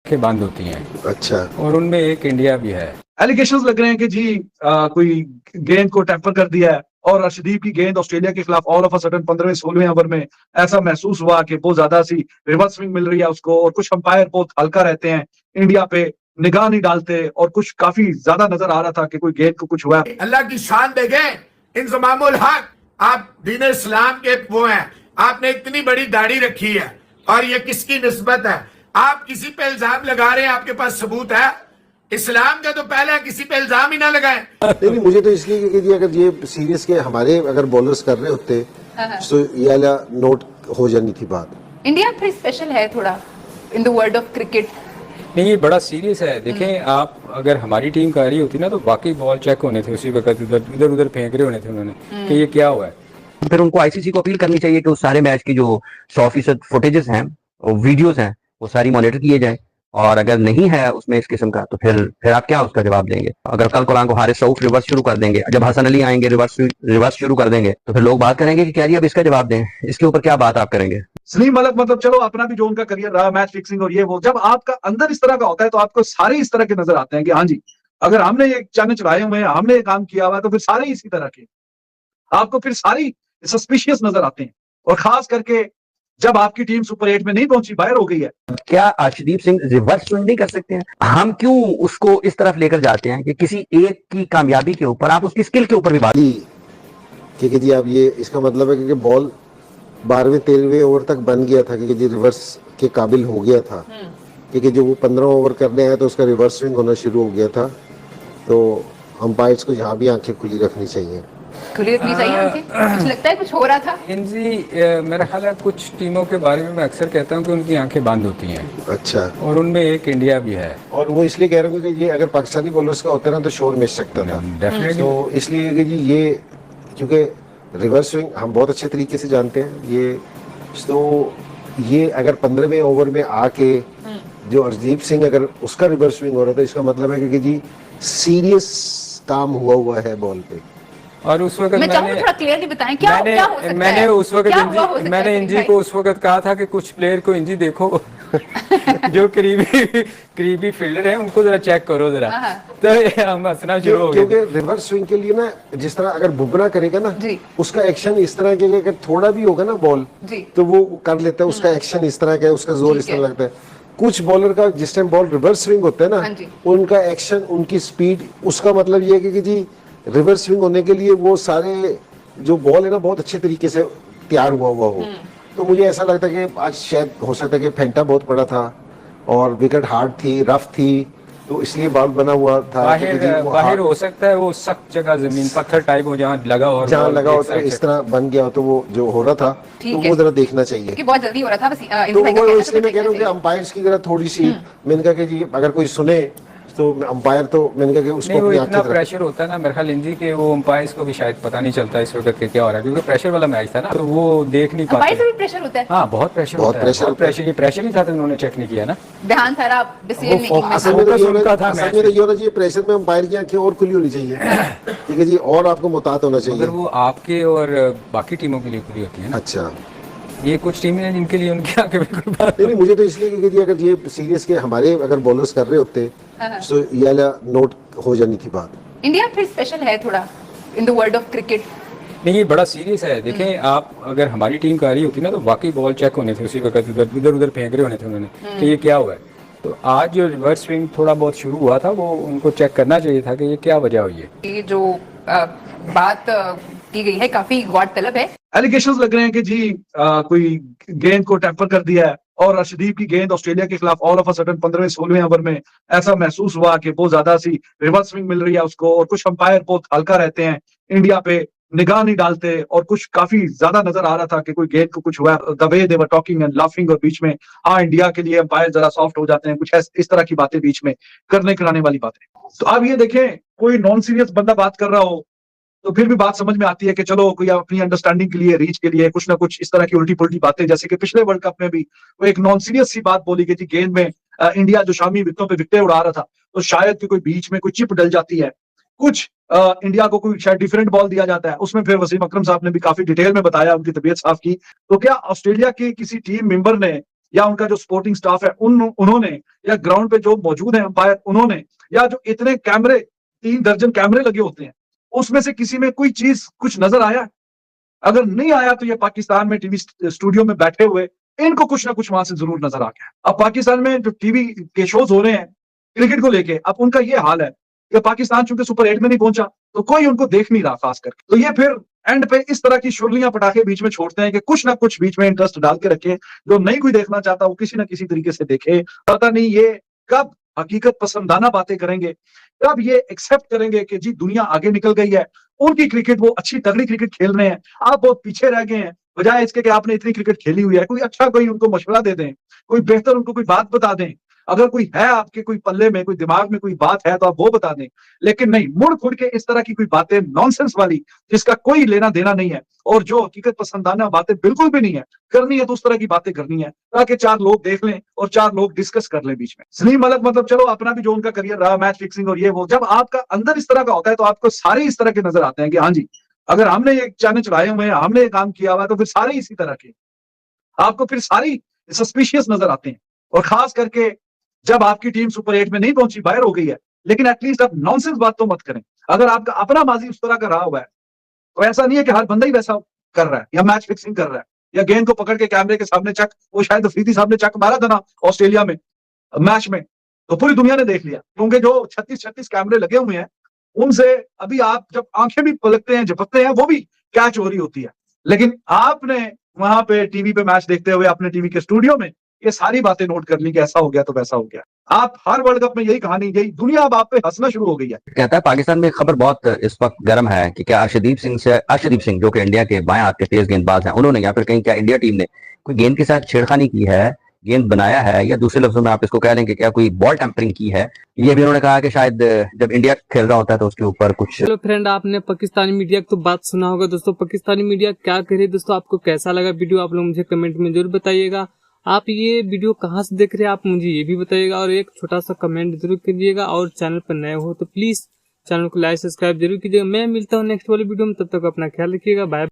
के बंद होती हैं। अच्छा। और उनमें एक इंडिया भी है। एलिगेशंस लग रहे हैं कि जी कोई गेंद को टेम्पर कर दिया है और अर्शदीप की गेंद ऑस्ट्रेलिया के खिलाफ ऑल ऑफ अ सडन 15वें 16वें ओवर में ऐसा महसूस हुआ कि बहुत ज्यादा सी रिवर्स स्विंग मिल रही है उसको, और कुछ अंपायर बहुत हल्का रहते हैं, इंडिया पे निगाह नहीं डालते, और कुछ काफी ज्यादा नजर आ रहा था कि कोई गेंद को कुछ हुआ। अल्लाह की शान देखें, इंजमामुल हक, आप दीन इस्लाम के वो हैं, आपने इतनी बड़ी दाढ़ी रखी है और ये किसकी निस्बत है? आप किसी पे इल्जाम लगा रहे हैं, आपके पास सबूत है? इस्लाम का तो पहले किसी पे इल्जाम ही ना लगाएं। नहीं, मुझे तो इसलिए क्योंकि अगर ये सीरीज के हमारे अगर बॉलर्स कर रहे होते तो ये वाला नोट हो जानी थी बात। इंडिया फिर स्पेशल है थोड़ा in the world of cricket. नहीं, ये बड़ा सीरियस है। देखें, आप अगर हमारी टीम का रही होती ना तो वाकई बॉल चेक होने थे उसी वक्त, इधर उधर फेंक रहे होने थे उन्होंने कि ये क्या हुआ है। फिर उनको आईसीसी को अपील करनी चाहिए कि उस सारे मैच की जो 100% फुटेजेस हैं, वीडियोस हैं, वो सारी मॉनिटर किए जाए, और अगर नहीं है उसमें इस किस्म का तो फिर आप क्या उसका जवाब देंगे? अगर कल को हारिस रऊफ रिवर्स शुरू कर देंगे, जब हसन अली आएंगे रिवर्स शुरू कर देंगे, तो फिर लोग बात करेंगे कि क्या जी अब इसका जवाब दें, इसके ऊपर क्या बात आप करेंगे? सलीम मलिक मतलब चलो अपना भी जो उनका करियर रहा मैच फिक्सिंग और ये वो, जब आपका अंदर इस तरह का होता है तो आपको सारे इस तरह के नजर आते हैं कि हाँ जी अगर हमने ये चाने चढ़ाए हुए हैं, हमने ये काम किया हुआ है, तो फिर सारे ही इसी तरह के आपको फिर सारी सस्पिशियस नजर आते हैं। और खास करके जब आपकी टीम सुपर 8 में नहीं पहुंची, बाहर हो गई है। क्या अर्शदीप सिंह रिवर्स स्विंग नहीं कर सकते हैं? हम क्यों उसको इस तरफ लेकर जाते हैं कि किसी एक की कामयाबी के ऊपर आप उसकी स्किल के ऊपर भी बात। क्योंकि जी अब ये इसका मतलब है कि बॉल 12वें 13वें ओवर तक बन गया था, क्योंकि जी रिवर्स के काबिल हो गया था, क्योंकि जो वो 15 ओवर करने आया तो उसका रिवर्स स्विंग होना शुरू हो गया था। तो अंपायर्स को यहाँ भी आंखें खुली रखनी चाहिए। खुली रखनी चाहिए आंखें। कुछ लगता है कुछ हो रहा था जी, मेरा ख्याल है कुछ टीमों के बारे में मैं अक्सर कहता हूँ कि उनकी आंखें बंद होती हैं। अच्छा। और उनमें एक इंडिया भी है। और वो इसलिए कह रहा हूँ कि ये अगर पाकिस्तानी बॉलर्स का होता ना तो शोर मिस सकता था। डेफिनेटली। तो इसलिए कि जी ये क्योंकि रिवर्स स्विंग हम बहुत अच्छे तरीके से जानते हैं, ये अगर 15वें ओवर में आके जो अर्शदीप सिंह अगर उसका रिवर्स स्विंग हो रहा था, इसका मतलब है कि जी सीरियस काम हुआ है बॉल पे। और उस वक्त मैं चाहूंगा थोड़ा क्लियरली बताएं क्या हो सकता है? मैंने उस वक्त मैंने है? इंजी को उस वक्त कहा था कि कुछ प्लेयर को इंजी देखो जो करीबी फील्डर है उनको जरा चेक करो जरा। तो हम हंसना शुरू हो गए क्योंकि रिवर्स स्विंग के लिए ना जिस तरह अगर बुमराह करेगा ना उसका एक्शन इस तरह के अगर थोड़ा भी होगा ना बॉल तो वो कर लेता है, उसका एक्शन इस तरह का, उसका जोर इस तरह लगता है। कुछ बॉलर का जिस टाइम बॉल रिवर्स स्विंग होता है ना, उनका एक्शन, उनकी स्पीड, उसका मतलब ये है कि जी रिवर्स स्विंग होने के लिए वो सारे जो बॉल है ना बहुत अच्छे तरीके से तैयार हुआ हो। तो मुझे ऐसा लगता है कि आज शायद हो सकता है कि फेंटा बहुत बड़ा था और विकेट हार्ड थी, रफ थी, तो इसलिए बॉल बना हुआ था। बाहर हो सकता है वो सख्त जगह, जमीन पत्थर टाइप हो जहाँ लगा हो तो इस तरह बन गया हो, तो वो जो हो रहा था तो वो जरा देखना चाहिए कि बहुत जल्दी हो रहा था बस। तो वो इसलिए मैं कह रहा हूँ कि अंपायर्स की जरा थोड़ी सी, मैंने कहा कि जी अगर कोई सुने तो अंपायर, तो मैंने कहा कि उसको नहीं, वो इतना प्रेशर होता है ना मेरे ख्याल इंजी के, वो अंपायर्स को भी शायद पता नहीं चलता इस वक्त क्या हो रहा है, क्योंकि प्रेशर वाला मैच था ना, तो वो देख नहीं पाते। अंपायर से भी प्रेशर होता है। हाँ, बहुत प्रेशर होता है। ये प्रेशर नहीं था तो उन्होंने चेक नहीं किया ना। ध्यान सारा डिसीजन मेकिंग में असल में ये होना चाहिए, प्रेशर में अंपायर की आंखें और खुली होनी चाहिए, ठीक है जी, और आपको मुतात होना चाहिए। अगर वो आपके और बाकी टीमों के लिए खुली होती है ना। अच्छा, ये कुछ टीमें हैं जिनके लिए उनकी आंखें बिल्कुल बात नहीं, मुझे तो इसलिए क्योंकि अगर ये सीरीज के हमारे अगर बॉलर्स कर रहे होते तो ये वाला नोट हो जानी थी बात। इंडिया फिर स्पेशल है थोड़ा in the world of cricket. नहीं, ये बड़ा सीरियस है। देखें, आप अगर हमारी टीम का रही होती ना तो वाकई बॉल चेक होने थे उसी वक्त, इधर उधर फेंक रहे होने थे उन्होंने कि ये क्या हुआ है। तो आज जो रिवर्स स्विंग थोड़ा बहुत शुरू हुआ था वो उनको चेक करना चाहिए था कि ये क्या वजह हुई है। ये जो बात की गई है काफी गौरतलब है। एलिगेशंस लग रहे हैं कि जी कोई गेंद को टेम्पर कर दिया है और अर्शदीप की गेंद ऑस्ट्रेलिया के खिलाफ ऑल ऑफ अ सडन 15वें 16वें ओवर में ऐसा महसूस हुआ कि बहुत ज्यादा सी रिवर्स स्विंग मिल रही है उसको, और कुछ अंपायर बहुत हल्का रहते हैं, इंडिया पे निगाह नहीं डालते, और कुछ काफी ज्यादा नजर आ रहा था कि कोई गेंद को कुछ हुआ। The way they were talking and laughing, और बीच में हाँ इंडिया के लिए अंपायर जरा सॉफ्ट हो जाते हैं, कुछ इस तरह की बातें बीच में करने कराने वाली बातें। तो अब ये देखें, कोई नॉन सीरियस बंदा बात कर रहा हो तो फिर भी बात समझ में आती है कि चलो कोई अपनी अंडरस्टैंडिंग के लिए, रीच के लिए कुछ ना कुछ इस तरह की उल्टी पुल्टी बातें, जैसे कि पिछले वर्ल्ड कप में भी वो एक नॉन सीरियस सी बात बोली गई थी, गेंद में इंडिया जो शामी विकेटों पे विकेटें उड़ा रहा था तो शायद कि कोई बीच में कोई चिप डल जाती है, कुछ इंडिया को कोई शायद डिफरेंट बॉल दिया जाता है। उसमें फिर वसीम अकरम साहब ने भी काफी डिटेल में बताया, उनकी तबीयत साफ की। तो क्या ऑस्ट्रेलिया के किसी टीम मेंबर ने या उनका जो स्पोर्टिंग स्टाफ है उन्होंने, या ग्राउंड पे जो मौजूद है अंपायर उन्होंने, या जो इतने कैमरे 3 दर्जन कैमरे लगे होते हैं, उसमें से किसी में कोई चीज कुछ नजर आया? अगर नहीं आया तो ये पाकिस्तान में टीवी स्टूडियो में बैठे हुए इनको कुछ ना कुछ वहां से जरूर नजर आ गया। अब पाकिस्तान में जो टीवी के शोज हो रहे हैं क्रिकेट को लेके, अब उनका ये हाल है कि पाकिस्तान चूंकि सुपर 8 में नहीं पहुंचा तो कोई उनको देख नहीं रहा खास करके, तो ये फिर एंड पे इस तरह की शुरलियां पटाखे बीच में छोड़ते हैं कि कुछ ना कुछ बीच में इंटरेस्ट डाल के रखे, जो नहीं कोई देखना चाहता वो किसी ना किसी तरीके से देखे। पता नहीं ये कब हकीकत पसंदाना बातें करेंगे, कब ये एक्सेप्ट करेंगे कि जी दुनिया आगे निकल गई है, उनकी क्रिकेट वो अच्छी तगड़ी क्रिकेट खेल रहे हैं, आप बहुत पीछे रह गए हैं, बजाय इसके कि आपने इतनी क्रिकेट खेली हुई है, कोई अच्छा कोई उनको मशवरा दे दें, कोई बेहतर उनको कोई बात बता दें। अगर कोई है आपके कोई पल्ले में, कोई दिमाग में कोई बात है तो आप वो बता दें, लेकिन नहीं, मुड़ खुड़ के इस तरह की कोई बातें नॉनसेंस वाली जिसका कोई लेना देना नहीं है और जो हकीकत पसंदाना बातें बिल्कुल भी नहीं है, करनी है तो उस तरह की बातें करनी है ताकि 4 लोग देख लें और 4 लोग डिस्कस कर लें बीच में। सलीम मलिक मतलब चलो अपना भी जो उनका करियर रहा, मैच फिक्सिंग और ये वो, जब आपका अंदर इस तरह का होता है तो आपको सारे इस तरह के नजर आते हैं कि हाँ जी, अगर हमने ये चैनल चलाए हुए हैं, हमने ये काम किया हुआ है, तो फिर सारे इसी तरह के आपको फिर सारी सस्पिशियस नजर आते हैं। और खास करके जब आपकी टीम सुपर 8 में नहीं पहुंची, बाहर हो गई है, लेकिन एटलीस्ट आप नॉनसेंस बात तो मत करें। अगर आपका अपना माजी उस तरह का रहा हुआ है तो ऐसा नहीं है कि हर बंदा ही वैसा कर रहा है या मैच फिक्सिंग कर रहा है या गेंद को पकड़ के कैमरे के सामने चक, वो शायद अफरीदी साहब ने चक मारा था ना ऑस्ट्रेलिया में मैच में, तो पूरी दुनिया ने देख लिया, क्योंकि जो 36 कैमरे लगे हुए हैं उनसे अभी आप जब आंखें भी पलकते हैं, झपकते हैं, वो भी कैच हो रही होती है। लेकिन आपने वहां पे टीवी पे मैच देखते हुए अपने टीवी के स्टूडियो में ये सारी बातें नोट कर ली कि ऐसा हो गया तो वैसा हो गया। आप हर वर्ल्ड कप में यही कहानी, यही दुनिया अब आप पे हंसना शुरू हो गई है। कहता है पाकिस्तान में खबर बहुत इस वक्त गर्म है कि क्या अर्शदीप सिंह जो कि इंडिया के बाएं हाथ के तेज गेंदबाज हैं, उन्होंने या फिर कहीं क्या इंडिया टीम ने कोई गेंद के साथ छेड़खानी की है, गेंद बनाया है, या दूसरे लफ्जों में आप इसको कह रहे हैं कि क्या कोई बॉल टेम्परिंग की है। ये भी उन्होंने कहा कि शायद जब इंडिया खेल रहा होता है तो उसके ऊपर कुछ। चलो फ्रेंड, आपने पाकिस्तानी मीडिया की तो बात सुना होगा दोस्तों, पाकिस्तानी मीडिया क्या कह रही है दोस्तों, आपको कैसा लगा वीडियो आप लोग मुझे कमेंट में जरूर बताइएगा। आप ये वीडियो कहाँ से देख रहे हैं आप मुझे ये भी बताइएगा और एक छोटा सा कमेंट जरूर कीजिएगा। और चैनल पर नए हो तो प्लीज चैनल को लाइक सब्सक्राइब जरूर कीजिएगा। मैं मिलता हूँ नेक्स्ट वाली वीडियो में, तब तक अपना ख्याल रखिएगा। बाय।